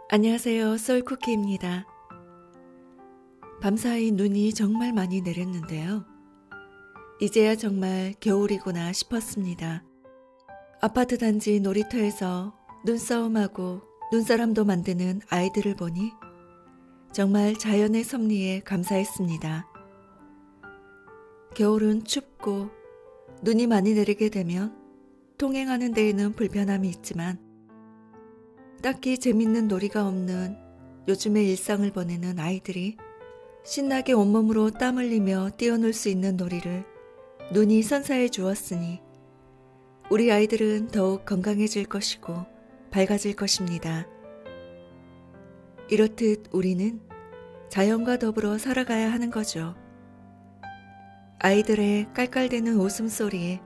안녕하세요. 썰쿠키입니다. 밤사이 눈이 정말 많이 내렸는데요. 이제야 정말 겨울이구나 싶었습니다. 아파트 단지 놀이터에서 눈싸움하고 눈사람도 만드는 아이들을 보니 정말 자연의 섭리에 감사했습니다. 겨울은 춥고 눈이 많이 내리게 되면 통행하는 데에는 불편함이 있지만 딱히 재밌는 놀이가 없는 요즘의 일상을 보내는 아이들이 신나게 온몸으로 땀 흘리며 뛰어놀 수 있는 놀이를 눈이 선사해 주었으니 우리 아이들은 더욱 건강해질 것이고 밝아질 것입니다. 이렇듯 우리는 자연과 더불어 살아가야 하는 거죠. 아이들의 깔깔대는 웃음소리에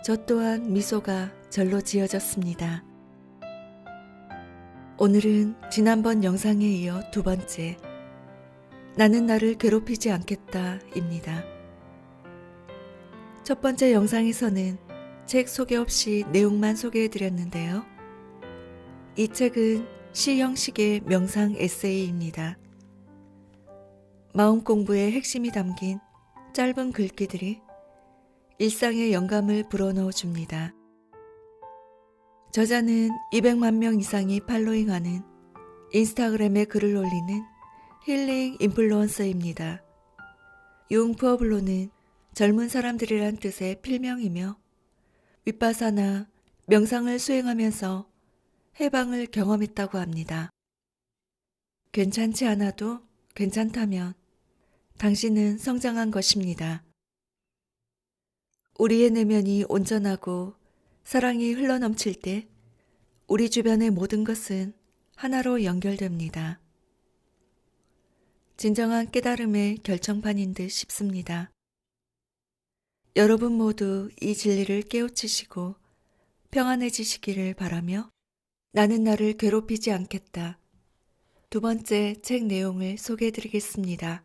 저 또한 미소가 절로 지어졌습니다. 오늘은 지난번 영상에 이어 두 번째, 나는 나를 괴롭히지 않겠다입니다. 첫 번째 영상에서는 책 소개 없이 내용만 소개해드렸는데요. 이 책은 시 형식의 명상 에세이입니다. 마음 공부의 핵심이 담긴 짧은 글귀들이 일상의 영감을 불어넣어 줍니다. 저자는 200만 명 이상이 팔로잉하는 인스타그램에 글을 올리는 힐링 인플루언서입니다. 융 푸어블로는 젊은 사람들이란 뜻의 필명이며 윗바사나 명상을 수행하면서 해방을 경험했다고 합니다. 괜찮지 않아도 괜찮다면 당신은 성장한 것입니다. 우리의 내면이 온전하고 사랑이 흘러넘칠 때 우리 주변의 모든 것은 하나로 연결됩니다. 진정한 깨달음의 결정판인 듯 싶습니다. 여러분 모두 이 진리를 깨우치시고 평안해지시기를 바라며 나는 나를 괴롭히지 않겠다. 두 번째 책 내용을 소개해드리겠습니다.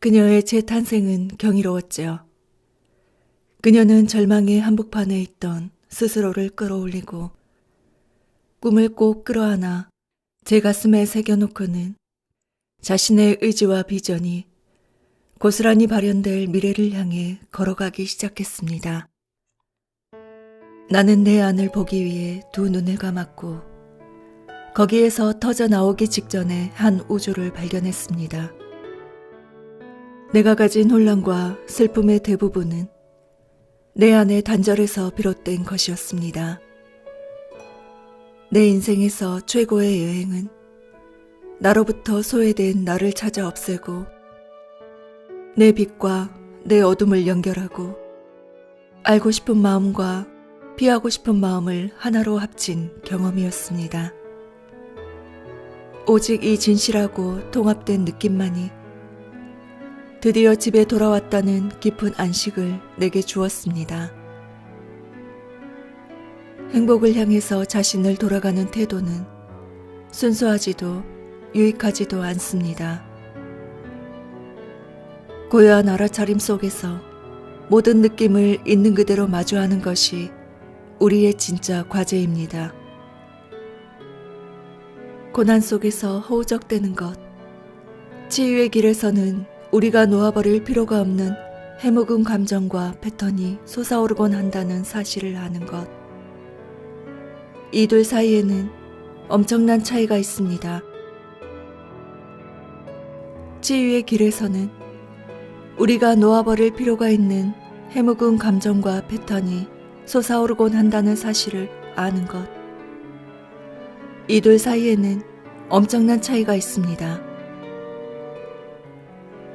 그녀의 재탄생은 경이로웠죠. 그녀는 절망의 한복판에 있던 스스로를 끌어올리고 꿈을 꼭 끌어안아 제 가슴에 새겨놓고는 자신의 의지와 비전이 고스란히 발현될 미래를 향해 걸어가기 시작했습니다. 나는 내 안을 보기 위해 두 눈을 감았고 거기에서 터져 나오기 직전에 한 우주를 발견했습니다. 내가 가진 혼란과 슬픔의 대부분은 내 안의 단절에서 비롯된 것이었습니다. 내 인생에서 최고의 여행은 나로부터 소외된 나를 찾아 없애고 내 빛과 내 어둠을 연결하고 알고 싶은 마음과 피하고 싶은 마음을 하나로 합친 경험이었습니다. 오직 이 진실하고 통합된 느낌만이 드디어 집에 돌아왔다는 깊은 안식을 내게 주었습니다. 행복을 향해서 자신을 돌아가는 태도는 순수하지도 유익하지도 않습니다. 고요한 알아차림 속에서 모든 느낌을 있는 그대로 마주하는 것이 우리의 진짜 과제입니다. 고난 속에서 허우적대는 것, 치유의 길에서는 우리가 놓아버릴 필요가 없는 해묵은 감정과 패턴이 솟아오르곤 한다는 사실을 아는 것. 이 둘 사이에는 엄청난 차이가 있습니다. 치유의 길에서는 우리가 놓아버릴 필요가 있는 해묵은 감정과 패턴이 솟아오르곤 한다는 사실을 아는 것. 이 둘 사이에는 엄청난 차이가 있습니다.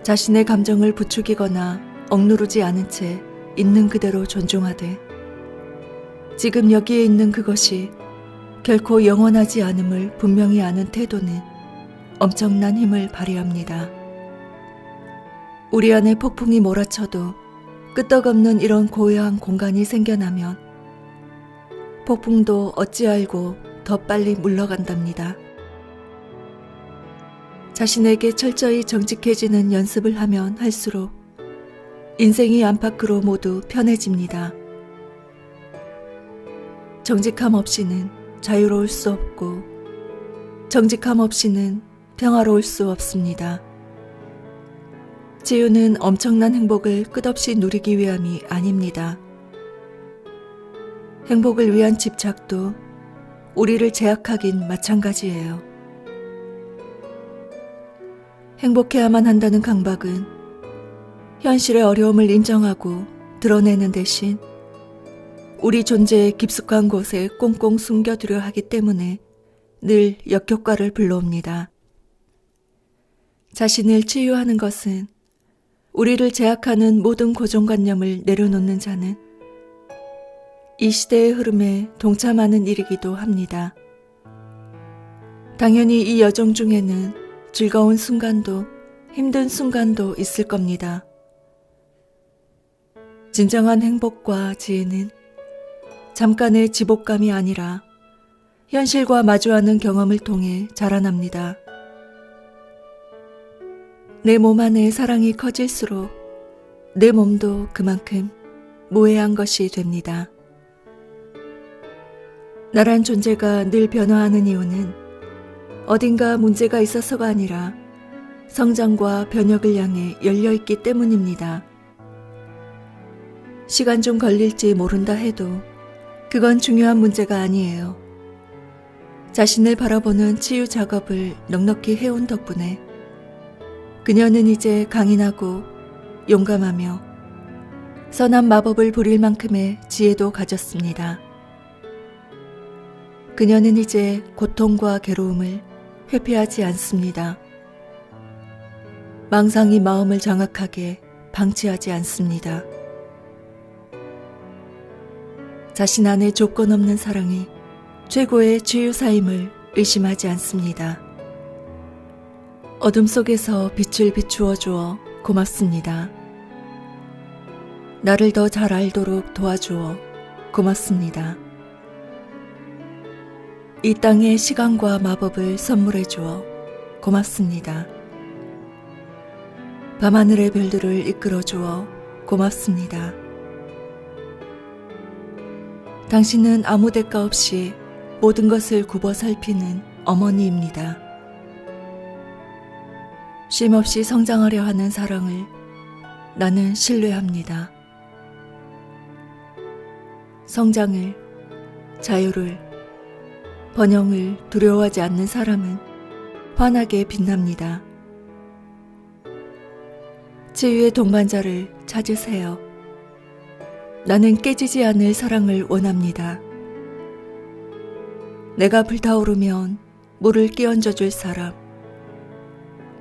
자신의 감정을 부추기거나 억누르지 않은 채 있는 그대로 존중하되 지금 여기에 있는 그것이 결코 영원하지 않음을 분명히 아는 태도는 엄청난 힘을 발휘합니다. 우리 안에 폭풍이 몰아쳐도 끄떡없는 이런 고요한 공간이 생겨나면 폭풍도 어찌 알고 더 빨리 물러간답니다. 자신에게 철저히 정직해지는 연습을 하면 할수록 인생이 안팎으로 모두 편해집니다. 정직함 없이는 자유로울 수 없고 정직함 없이는 평화로울 수 없습니다. 치유는 엄청난 행복을 끝없이 누리기 위함이 아닙니다. 행복을 위한 집착도 우리를 제약하긴 마찬가지예요. 행복해야만 한다는 강박은 현실의 어려움을 인정하고 드러내는 대신 우리 존재의 깊숙한 곳에 꽁꽁 숨겨두려 하기 때문에 늘 역효과를 불러옵니다. 자신을 치유하는 것은 우리를 제약하는 모든 고정관념을 내려놓는 자는 이 시대의 흐름에 동참하는 일이기도 합니다. 당연히 이 여정 중에는 즐거운 순간도 힘든 순간도 있을 겁니다. 진정한 행복과 지혜는 잠깐의 지복감이 아니라 현실과 마주하는 경험을 통해 자라납니다. 내 몸 안의 사랑이 커질수록 내 몸도 그만큼 무해한 것이 됩니다. 나란 존재가 늘 변화하는 이유는 어딘가 문제가 있어서가 아니라 성장과 변혁을 향해 열려있기 때문입니다. 시간 좀 걸릴지 모른다 해도 그건 중요한 문제가 아니에요. 자신을 바라보는 치유 작업을 넉넉히 해온 덕분에 그녀는 이제 강인하고 용감하며 선한 마법을 부릴 만큼의 지혜도 가졌습니다. 그녀는 이제 고통과 괴로움을 회피하지 않습니다. 망상이 마음을 장악하게 방치하지 않습니다. 자신 안에 조건 없는 사랑이 최고의 치유사임을 의심하지 않습니다. 어둠 속에서 빛을 비추어 주어 고맙습니다. 나를 더 잘 알도록 도와주어 고맙습니다. 이 땅에 시간과 마법을 선물해 주어 고맙습니다. 밤하늘의 별들을 이끌어 주어 고맙습니다. 당신은 아무 대가 없이 모든 것을 굽어 살피는 어머니입니다. 쉼없이 성장하려 하는 사랑을 나는 신뢰합니다. 성장을, 자유를, 번영을 두려워하지 않는 사람은 환하게 빛납니다. 치유의 동반자를 찾으세요. 나는 깨지지 않을 사랑을 원합니다. 내가 불타오르면 물을 끼얹어 줄 사람,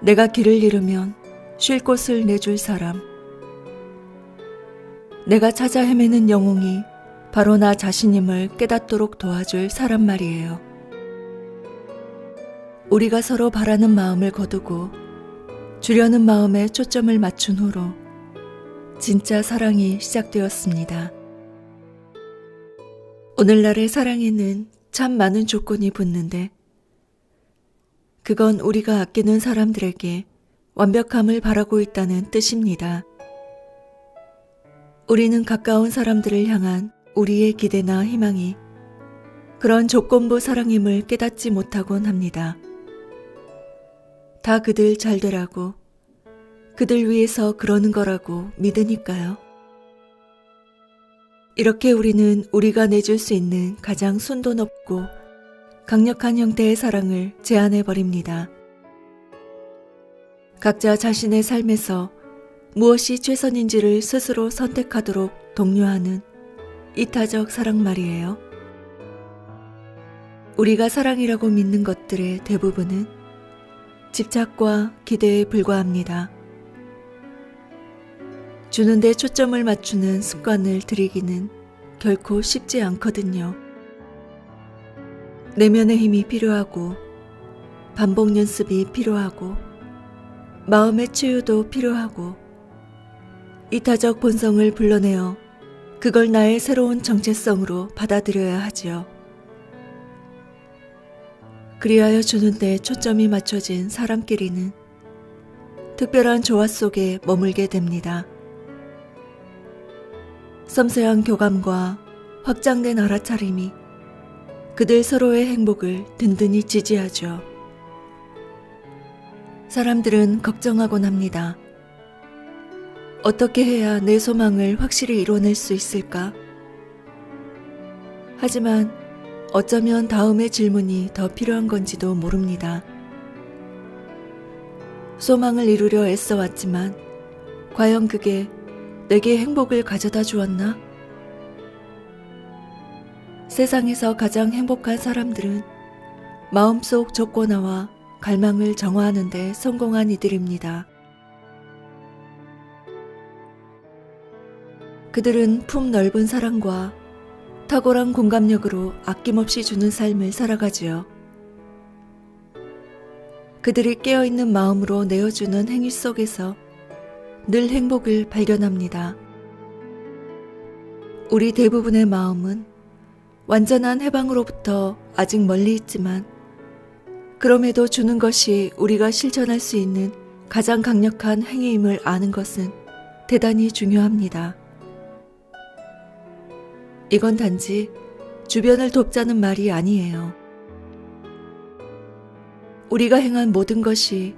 내가 길을 잃으면 쉴 곳을 내줄 사람, 내가 찾아 헤매는 영웅이 바로 나 자신임을 깨닫도록 도와줄 사람 말이에요. 우리가 서로 바라는 마음을 거두고 주려는 마음에 초점을 맞춘 후로 진짜 사랑이 시작되었습니다. 오늘날의 사랑에는 참 많은 조건이 붙는데 그건 우리가 아끼는 사람들에게 완벽함을 바라고 있다는 뜻입니다. 우리는 가까운 사람들을 향한 우리의 기대나 희망이 그런 조건부 사랑임을 깨닫지 못하곤 합니다. 다 그들 잘 되라고, 그들 위해서 그러는 거라고 믿으니까요. 이렇게 우리는 우리가 내줄 수 있는 가장 순도 높고 강력한 형태의 사랑을 제안해버립니다. 각자 자신의 삶에서 무엇이 최선인지를 스스로 선택하도록 독려하는 이타적 사랑 말이에요. 우리가 사랑이라고 믿는 것들의 대부분은 집착과 기대에 불과합니다. 주는데 초점을 맞추는 습관을 들이기는 결코 쉽지 않거든요. 내면의 힘이 필요하고 반복 연습이 필요하고 마음의 치유도 필요하고 이타적 본성을 불러내어 그걸 나의 새로운 정체성으로 받아들여야 하지요. 그리하여 주는데 초점이 맞춰진 사람끼리는 특별한 조화 속에 머물게 됩니다. 섬세한 교감과 확장된 알아차림이 그들 서로의 행복을 든든히 지지하죠. 사람들은 걱정하곤 합니다. 어떻게 해야 내 소망을 확실히 이뤄낼 수 있을까? 하지만 어쩌면 다음의 질문이 더 필요한 건지도 모릅니다. 소망을 이루려 애써왔지만 과연 그게 내게 행복을 가져다 주었나? 세상에서 가장 행복한 사람들은 마음속 조건화와 갈망을 정화하는 데 성공한 이들입니다. 그들은 품 넓은 사랑과 탁월한 공감력으로 아낌없이 주는 삶을 살아가지요. 그들이 깨어있는 마음으로 내어주는 행위 속에서 늘 행복을 발견합니다. 우리 대부분의 마음은 완전한 해방으로부터 아직 멀리 있지만 그럼에도 주는 것이 우리가 실천할 수 있는 가장 강력한 행위임을 아는 것은 대단히 중요합니다. 이건 단지 주변을 돕자는 말이 아니에요. 우리가 행한 모든 것이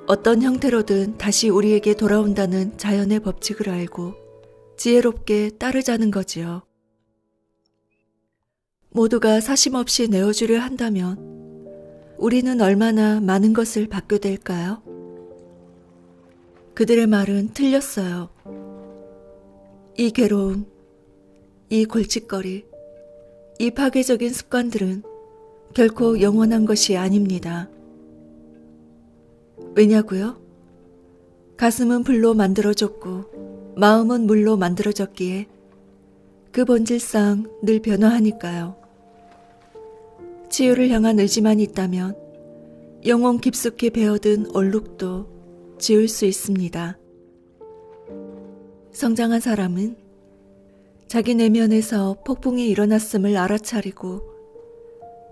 어떤 형태로든 다시 우리에게 돌아온다는 자연의 법칙을 알고 지혜롭게 따르자는 거지요. 모두가 사심없이 내어주려 한다면 우리는 얼마나 많은 것을 받게 될까요? 그들의 말은 틀렸어요. 이 괴로움, 이 골칫거리, 이 파괴적인 습관들은 결코 영원한 것이 아닙니다. 왜냐고요? 가슴은 불로 만들어졌고 마음은 물로 만들어졌기에 그 본질상 늘 변화하니까요. 치유를 향한 의지만 있다면 영혼 깊숙이 배어든 얼룩도 지울 수 있습니다. 성장한 사람은 자기 내면에서 폭풍이 일어났음을 알아차리고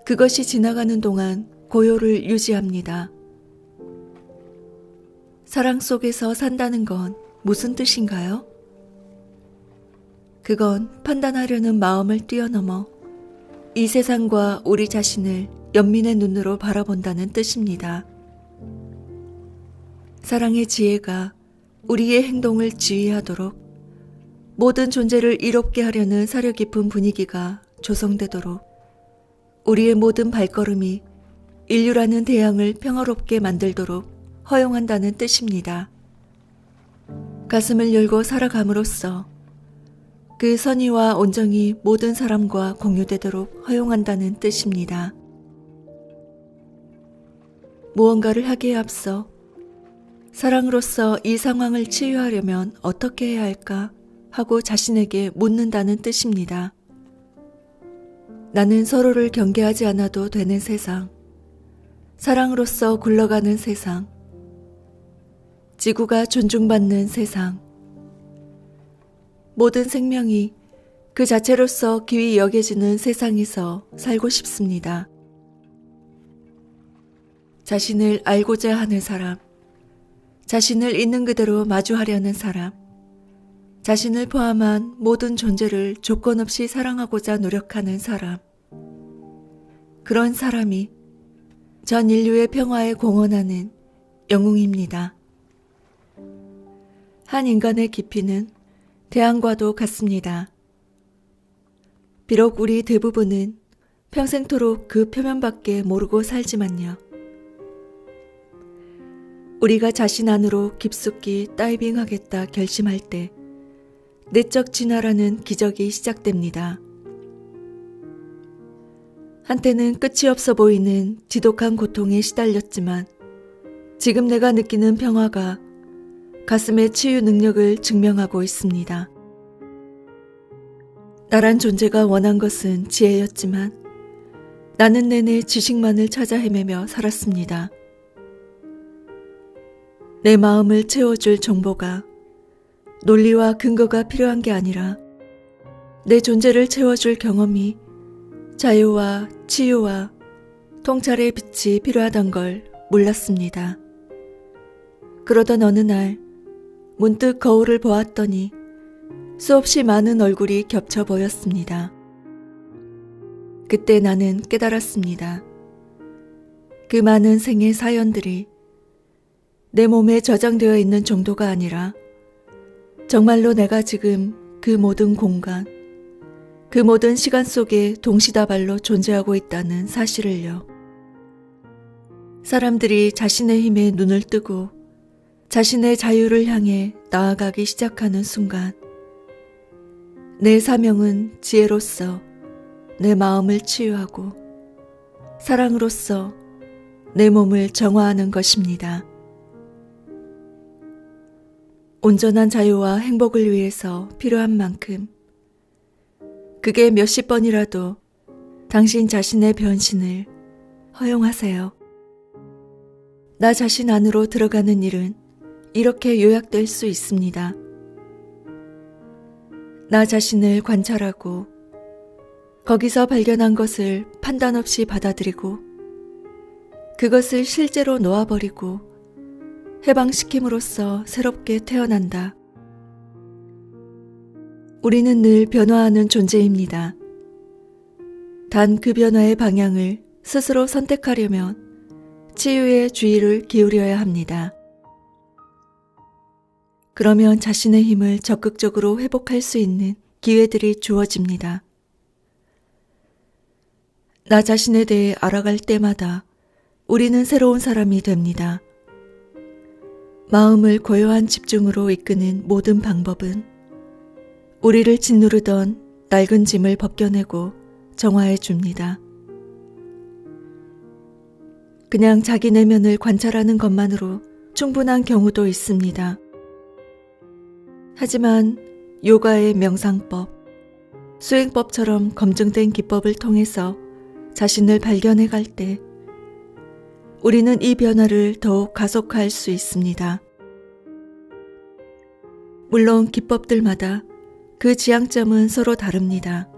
그것이 지나가는 동안 고요를 유지합니다. 사랑 속에서 산다는 건 무슨 뜻인가요? 그건 판단하려는 마음을 뛰어넘어 이 세상과 우리 자신을 연민의 눈으로 바라본다는 뜻입니다. 사랑의 지혜가 우리의 행동을 지휘하도록 모든 존재를 이롭게 하려는 사려 깊은 분위기가 조성되도록 우리의 모든 발걸음이 인류라는 대양을 평화롭게 만들도록 허용한다는 뜻입니다. 가슴을 열고 살아감으로써 그 선의와 온정이 모든 사람과 공유되도록 허용한다는 뜻입니다. 무언가를 하기에 앞서 사랑으로서 이 상황을 치유하려면 어떻게 해야 할까 하고 자신에게 묻는다는 뜻입니다. 나는 서로를 경계하지 않아도 되는 세상, 사랑으로서 굴러가는 세상, 지구가 존중받는 세상, 모든 생명이 그 자체로서 귀히 여겨지는 세상에서 살고 싶습니다. 자신을 알고자 하는 사람, 자신을 있는 그대로 마주하려는 사람, 자신을 포함한 모든 존재를 조건 없이 사랑하고자 노력하는 사람, 그런 사람이 전 인류의 평화에 공헌하는 영웅입니다. 한 인간의 깊이는 대양과도 같습니다. 비록 우리 대부분은 평생토록 그 표면밖에 모르고 살지만요. 우리가 자신 안으로 깊숙이 다이빙하겠다 결심할 때 내적 진화라는 기적이 시작됩니다. 한때는 끝이 없어 보이는 지독한 고통에 시달렸지만 지금 내가 느끼는 평화가 가슴의 치유 능력을 증명하고 있습니다. 나란 존재가 원한 것은 지혜였지만 나는 내내 지식만을 찾아 헤매며 살았습니다. 내 마음을 채워줄 정보가 논리와 근거가 필요한 게 아니라 내 존재를 채워줄 경험이 자유와 치유와 통찰의 빛이 필요하단 걸 몰랐습니다. 그러던 어느 날 문득 거울을 보았더니 수없이 많은 얼굴이 겹쳐 보였습니다. 그때 나는 깨달았습니다. 그 많은 생의 사연들이 내 몸에 저장되어 있는 정도가 아니라 정말로 내가 지금 그 모든 공간, 그 모든 시간 속에 동시다발로 존재하고 있다는 사실을요. 사람들이 자신의 힘에 눈을 뜨고 자신의 자유를 향해 나아가기 시작하는 순간 내 사명은 지혜로서 내 마음을 치유하고 사랑으로서 내 몸을 정화하는 것입니다. 온전한 자유와 행복을 위해서 필요한 만큼 그게 몇십 번이라도 당신 자신의 변신을 허용하세요. 나 자신 안으로 들어가는 일은 이렇게 요약될 수 있습니다. 나 자신을 관찰하고 거기서 발견한 것을 판단 없이 받아들이고 그것을 실제로 놓아버리고 해방시킴으로써 새롭게 태어난다. 우리는 늘 변화하는 존재입니다. 단 그 변화의 방향을 스스로 선택하려면 치유의 주의를 기울여야 합니다. 그러면 자신의 힘을 적극적으로 회복할 수 있는 기회들이 주어집니다. 나 자신에 대해 알아갈 때마다 우리는 새로운 사람이 됩니다. 마음을 고요한 집중으로 이끄는 모든 방법은 우리를 짓누르던 낡은 짐을 벗겨내고 정화해 줍니다. 그냥 자기 내면을 관찰하는 것만으로 충분한 경우도 있습니다. 하지만 요가의 명상법, 수행법처럼 검증된 기법을 통해서 자신을 발견해 갈 때 우리는 이 변화를 더욱 가속화할 수 있습니다. 물론 기법들마다 그 지향점은 서로 다릅니다.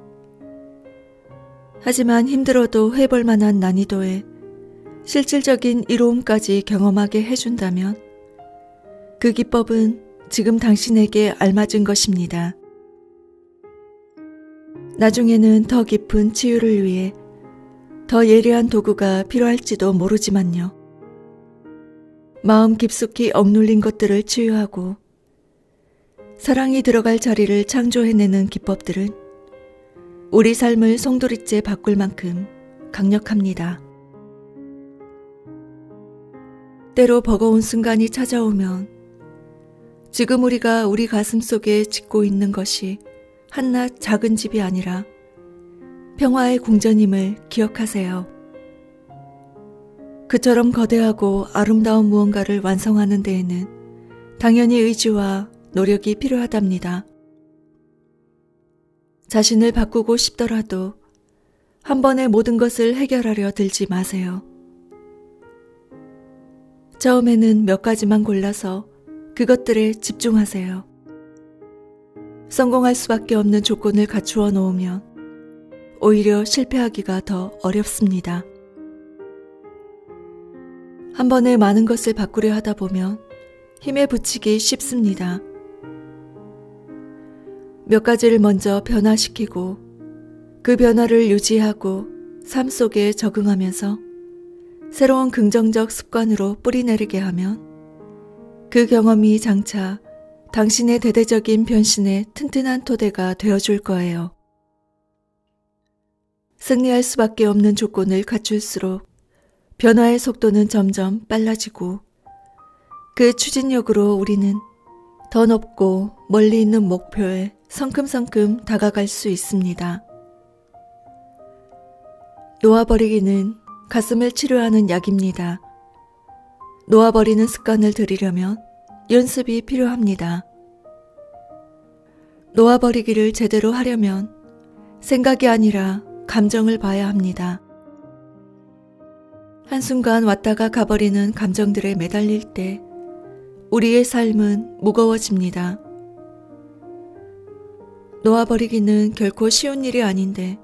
하지만 힘들어도 해볼 만한 난이도에 실질적인 이로움까지 경험하게 해준다면 그 기법은 지금 당신에게 알맞은 것입니다. 나중에는 더 깊은 치유를 위해 더 예리한 도구가 필요할지도 모르지만요. 마음 깊숙이 억눌린 것들을 치유하고 사랑이 들어갈 자리를 창조해내는 기법들은 우리 삶을 송두리째 바꿀 만큼 강력합니다. 때로 버거운 순간이 찾아오면 지금 우리가 우리 가슴 속에 짓고 있는 것이 한낱 작은 집이 아니라 평화의 궁전임을 기억하세요. 그처럼 거대하고 아름다운 무언가를 완성하는 데에는 당연히 의지와 노력이 필요하답니다. 자신을 바꾸고 싶더라도 한 번에 모든 것을 해결하려 들지 마세요. 처음에는 몇 가지만 골라서 그것들에 집중하세요. 성공할 수밖에 없는 조건을 갖추어 놓으면 오히려 실패하기가 더 어렵습니다. 한 번에 많은 것을 바꾸려 하다 보면 힘에 부치기 쉽습니다. 몇 가지를 먼저 변화시키고 그 변화를 유지하고 삶 속에 적응하면서 새로운 긍정적 습관으로 뿌리내리게 하면 그 경험이 장차 당신의 대대적인 변신의 튼튼한 토대가 되어줄 거예요. 승리할 수밖에 없는 조건을 갖출수록 변화의 속도는 점점 빨라지고 그 추진력으로 우리는 더 높고 멀리 있는 목표에 성큼성큼 다가갈 수 있습니다. 놓아버리기는 가슴을 치료하는 약입니다. 놓아버리는 습관을 들이려면 연습이 필요합니다. 놓아버리기를 제대로 하려면 생각이 아니라 감정을 봐야 합니다. 한순간 왔다가 가버리는 감정들에 매달릴 때 우리의 삶은 무거워집니다. 놓아버리기는 결코 쉬운 일이 아닌데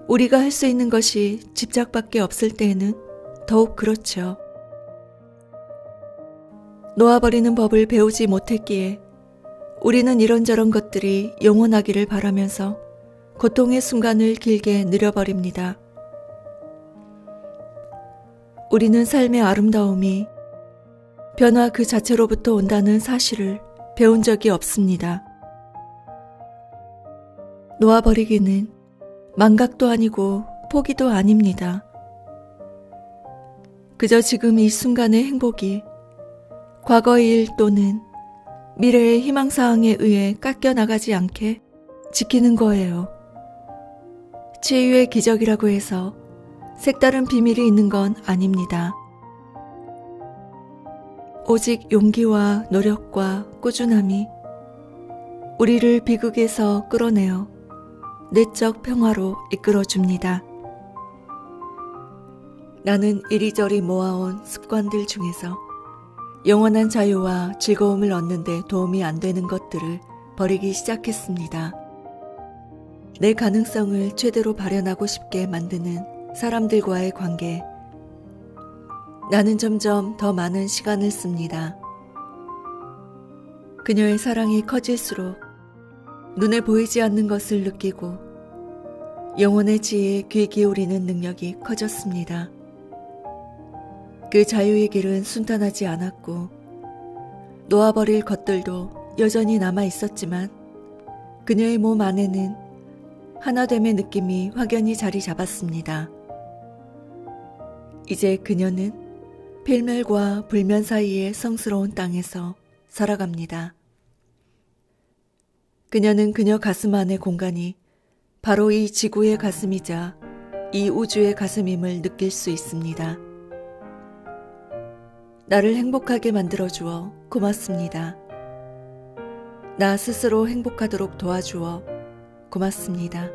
우리가 할 수 있는 것이 집착밖에 없을 때에는 더욱 그렇죠. 놓아버리는 법을 배우지 못했기에 우리는 이런저런 것들이 영원하기를 바라면서 고통의 순간을 길게 느려버립니다. 우리는 삶의 아름다움이 변화 그 자체로부터 온다는 사실을 배운 적이 없습니다. 놓아버리기는 망각도 아니고 포기도 아닙니다. 그저 지금 이 순간의 행복이 과거의 일 또는 미래의 희망사항에 의해 깎여나가지 않게 지키는 거예요. 치유의 기적이라고 해서 색다른 비밀이 있는 건 아닙니다. 오직 용기와 노력과 꾸준함이 우리를 비극에서 끌어내어 내적 평화로 이끌어줍니다. 나는 이리저리 모아온 습관들 중에서 영원한 자유와 즐거움을 얻는 데 도움이 안 되는 것들을 버리기 시작했습니다. 내 가능성을 최대로 발현하고 싶게 만드는 사람들과의 관계. 나는 점점 더 많은 시간을 씁니다. 그녀의 사랑이 커질수록 눈에 보이지 않는 것을 느끼고 영혼의 지혜에 귀 기울이는 능력이 커졌습니다. 그 자유의 길은 순탄하지 않았고 놓아버릴 것들도 여전히 남아 있었지만 그녀의 몸 안에는 하나됨의 느낌이 확연히 자리 잡았습니다. 이제 그녀는 필멸과 불면 사이의 성스러운 땅에서 살아갑니다. 그녀는 그녀 가슴 안의 공간이 바로 이 지구의 가슴이자 이 우주의 가슴임을 느낄 수 있습니다. 나를 행복하게 만들어주어 고맙습니다. 나 스스로 행복하도록 도와주어 고맙습니다.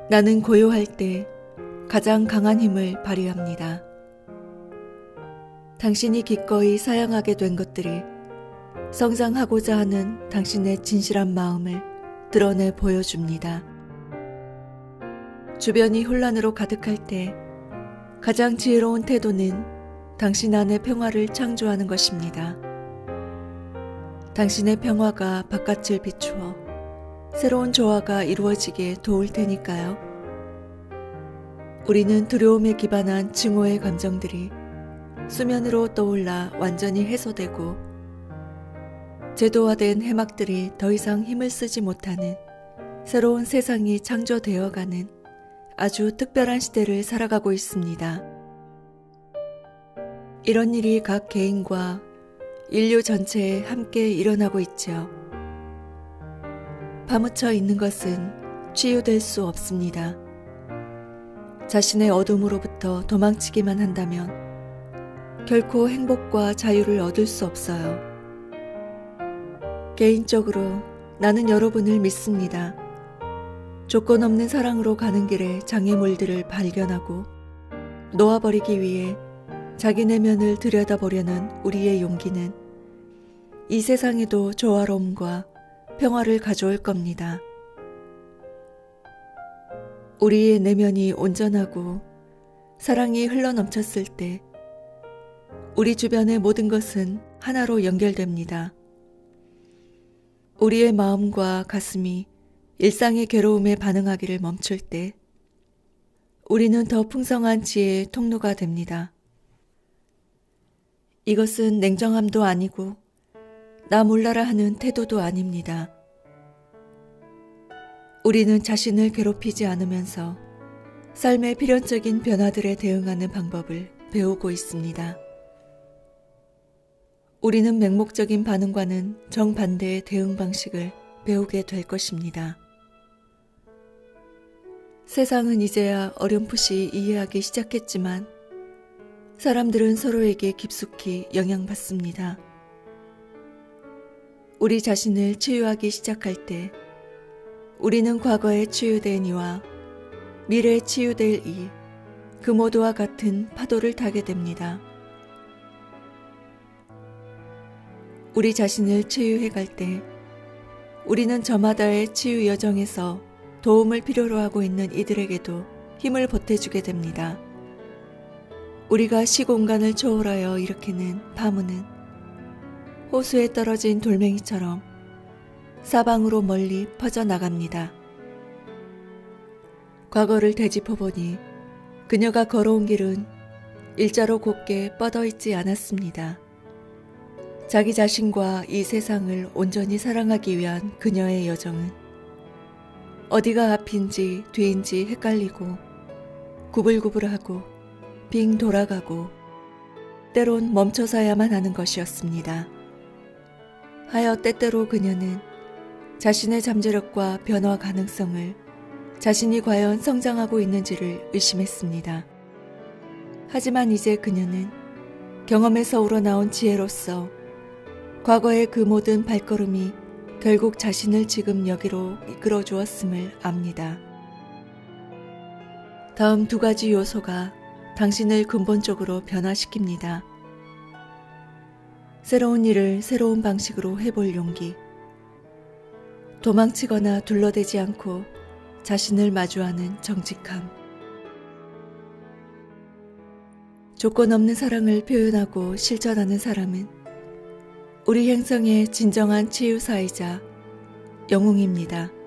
나는 고요할 때 가장 강한 힘을 발휘합니다. 당신이 기꺼이 사양하게 된 것들이 성장하고자 하는 당신의 진실한 마음을 드러내 보여줍니다. 주변이 혼란으로 가득할 때 가장 지혜로운 태도는 당신 안의 평화를 창조하는 것입니다. 당신의 평화가 바깥을 비추어 새로운 조화가 이루어지게 도울 테니까요. 우리는 두려움에 기반한 증오의 감정들이 수면으로 떠올라 완전히 해소되고 제도화된 해막들이 더 이상 힘을 쓰지 못하는 새로운 세상이 창조되어가는 아주 특별한 시대를 살아가고 있습니다. 이런 일이 각 개인과 인류 전체에 함께 일어나고 있죠. 파묻혀 있는 것은 치유될 수 없습니다. 자신의 어둠으로부터 도망치기만 한다면 결코 행복과 자유를 얻을 수 없어요. 개인적으로 나는 여러분을 믿습니다. 조건 없는 사랑으로 가는 길에 장애물들을 발견하고 놓아버리기 위해 자기 내면을 들여다보려는 우리의 용기는 이 세상에도 조화로움과 평화를 가져올 겁니다. 우리의 내면이 온전하고 사랑이 흘러넘쳤을 때 우리 주변의 모든 것은 하나로 연결됩니다. 우리의 마음과 가슴이 일상의 괴로움에 반응하기를 멈출 때 우리는 더 풍성한 지혜의 통로가 됩니다. 이것은 냉정함도 아니고 나 몰라라 하는 태도도 아닙니다. 우리는 자신을 괴롭히지 않으면서 삶의 필연적인 변화들에 대응하는 방법을 배우고 있습니다. 우리는 맹목적인 반응과는 정반대의 대응 방식을 배우게 될 것입니다. 세상은 이제야 어렴풋이 이해하기 시작했지만 사람들은 서로에게 깊숙이 영향받습니다. 우리 자신을 치유하기 시작할 때 우리는 과거에 치유된 이와 미래에 치유될 이, 그 모두와 같은 파도를 타게 됩니다. 우리 자신을 치유해 갈 때 우리는 저마다의 치유 여정에서 도움을 필요로 하고 있는 이들에게도 힘을 보태주게 됩니다. 우리가 시공간을 초월하여 일으키는 파문은 호수에 떨어진 돌멩이처럼 사방으로 멀리 퍼져나갑니다. 과거를 되짚어보니 그녀가 걸어온 길은 일자로 곧게 뻗어있지 않았습니다. 자기 자신과 이 세상을 온전히 사랑하기 위한 그녀의 여정은 어디가 앞인지 뒤인지 헷갈리고 구불구불하고 빙 돌아가고 때론 멈춰서야만 하는 것이었습니다. 하여 때때로 그녀는 자신의 잠재력과 변화 가능성을 자신이 과연 성장하고 있는지를 의심했습니다. 하지만 이제 그녀는 경험에서 우러나온 지혜로서 과거의 그 모든 발걸음이 결국 자신을 지금 여기로 이끌어 주었음을 압니다. 다음 두 가지 요소가 당신을 근본적으로 변화시킵니다. 새로운 일을 새로운 방식으로 해볼 용기. 도망치거나 둘러대지 않고 자신을 마주하는 정직함. 조건 없는 사랑을 표현하고 실천하는 사람은 우리 행성의 진정한 치유사이자 영웅입니다.